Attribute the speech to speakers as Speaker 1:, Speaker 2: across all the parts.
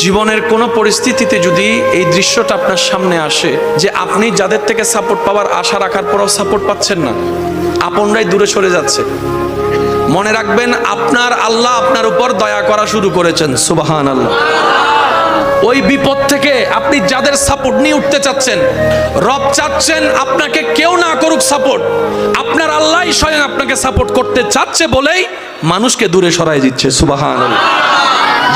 Speaker 1: জীবনের কোনো পরিস্থিতিতে যদি এই দৃশ্যটা আপনার সামনে আসে যে আপনি যাদের থেকে সাপোর্ট পাওয়ার আশা রাখার পরও সাপোর্ট পাচ্ছেন না, আপনরাই দূরে সরে যাচ্ছে, মনে রাখবেন আপনার আল্লাহ আপনার উপর দয়া করা শুরু করেছেন। সুবহানাল্লাহ। ওই বিপদ থেকে আপনি যাদের সাপোর্ট নিয়ে উঠতে চাচ্ছেন, রব চাচ্ছেন আপনাকে কেউ না করুক সাপোর্ট, আপনার আল্লাহই স্বয়ং আপনাকে সাপোর্ট করতে চাচ্ছে বলেই মানুষকে দূরে সরাই দিচ্ছে। সুবহানাল্লাহ।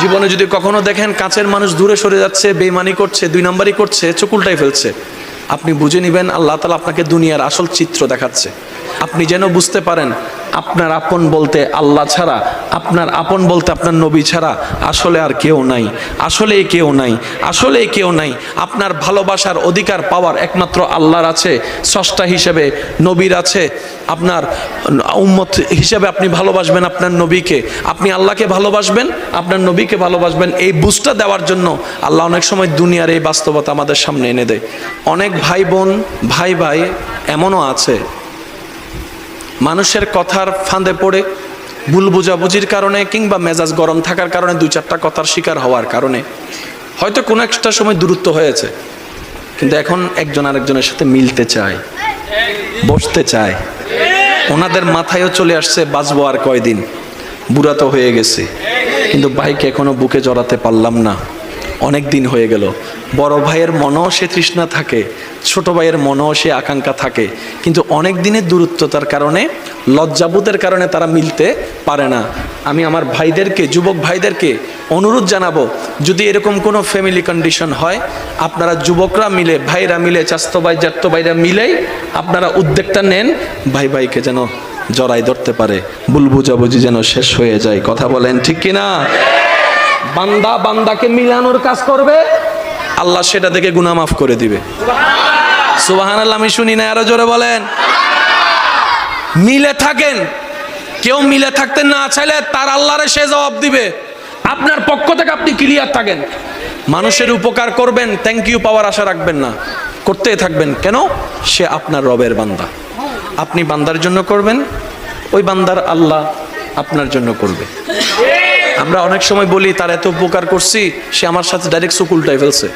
Speaker 1: জীবনে যদি কখনো দেখেন কাছের মানুষ দূরে সরে যাচ্ছে, বেঈমানি করছে, দুই নম্বরই করছে, চোখ উল্টাই ফেলছে, আপনি বুঝে নেবেন আল্লাহ তাআলা আপনাকে দুনিয়ার আসল চিত্র দেখাচ্ছে। আপনি যেন বুঝতে পারেন আপনার আপন বলতে আল্লাহ ছাড়া, আপনার আপন বলতে আপনার নবী ছাড়া আসলে আর কেউ নাই, আসলেই কেউ নাই, আসলেই কেউ নাই। আপনার ভালোবাসার অধিকার পাওয়ার একমাত্র আল্লাহর আছে, স্রষ্টা হিসেবে নবীর আছে। আপনার উম্মত হিসেবে আপনি ভালোবাসবেন আপনার নবীকে, আপনি আল্লাহকে ভালোবাসবেন, আপনার নবীকে ভালোবাসবেন। এই বুঝটা দেওয়ার জন্য আল্লাহ অনেক সময় দুনিয়ার এই বাস্তবতা আমাদের সামনে এনে দেয়। অনেক ভাই বোন, ভাই ভাই এমনও আছে মানুষের কথার ফাঁদে পড়ে, ভুল বোঝাবুঝির কারণে কিংবা মেজাজ গরম থাকার কারণে, দুই চারটা কথার শিকার হওয়ার কারণে হয়তো কোনো একটা সময় দূরত্ব হয়েছে, কিন্তু এখন একজন আরেকজনের সাথে মিলতে চায়, বসতে চায়। ওনাদের মাথায়ও চলে আসছে বাঁচবো আর কয়দিন, বুড়া তো হয়ে গেছে, কিন্তু ভাইকে এখনো বুকে জড়াতে পারলাম না, অনেক দিন হয়ে গেল। বড় ভাইয়ের মনেও সে তৃষ্ণা থাকে, ছোট ভাইয়ের মনেও সে আকাঙ্ক্ষা থাকে, কিন্তু অনেক দিনের দূরত্বতার কারণে, লজ্জাবোধের কারণে তারা মিলতে পারে না। আমি আমার ভাইদেরকে, যুবক ভাইদেরকে অনুরোধ জানাবো, যদি এরকম কোনো ফ্যামিলি কন্ডিশন হয়, আপনারা যুবকরা মিলে, ভাইরা মিলে, চাস্তো ভাই জাত্তো ভাইরা মিলেই আপনারা উদ্যোগটা নেন, ভাই ভাইকে যেন জড়াই ধরতে পারে, ভুল বুঝাবুঝি যেন শেষ হয়ে যায়। কথা বলেন ঠিক কিনা? বান্দা বান্দাকে মিলানোর কাজ করবে, আল্লাহ সেটা দেখে গুনাহ মাফ করে দিবে। সুবহানাল্লাহ। আমি শুনি না, আরো জোরে বলেন। মিলে থাকেন, কেউ মিলে থাকতে না চাইলে তার আল্লাহরে সে জবাব দিবে। আপনার পক্ষ থেকে আপনি ক্লিয়ার থাকেন, মানুষের উপকার করবেন, থ্যাংক ইউ পাওয়ার আশা রাখবেন না, করতেই থাকবেন। কেন? সে আপনার রবের বান্দা, আপনি বান্দার জন্য করবেন, ওই বান্দার আল্লাহ আপনার জন্য করবে। আমরা অনেক সময় বলি তার এত উপকার করছি, সে আমার সাথে ডাইরেক্ট চোখ উল্টাই ফেলছে।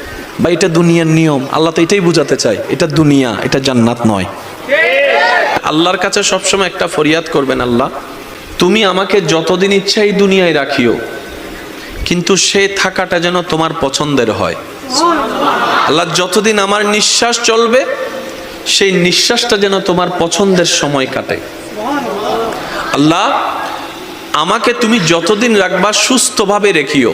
Speaker 1: বা এটা দুনিয়ার নিয়ম, আল্লাহ তো এটাই বুঝাতে চায়, এটা দুনিয়া, এটা জান্নাত নয়। আল্লাহর কাছে সবসময় একটা ফরিয়াদ করবেন, আল্লাহ তুমি আমাকে যতদিন ইচ্ছা এই দুনিয়ায় রাখিও, কিন্তু সে থাকাটা যেন তোমার পছন্দের হয়। আল্লাহ যতদিন আমার নিঃশ্বাস চলবে, সেই নিঃশ্বাসটা যেন তোমার পছন্দের সময় কাটে। আল্লাহ আমাকে তুমি যতদিন রাখবা সুস্থভাবে রেখিও,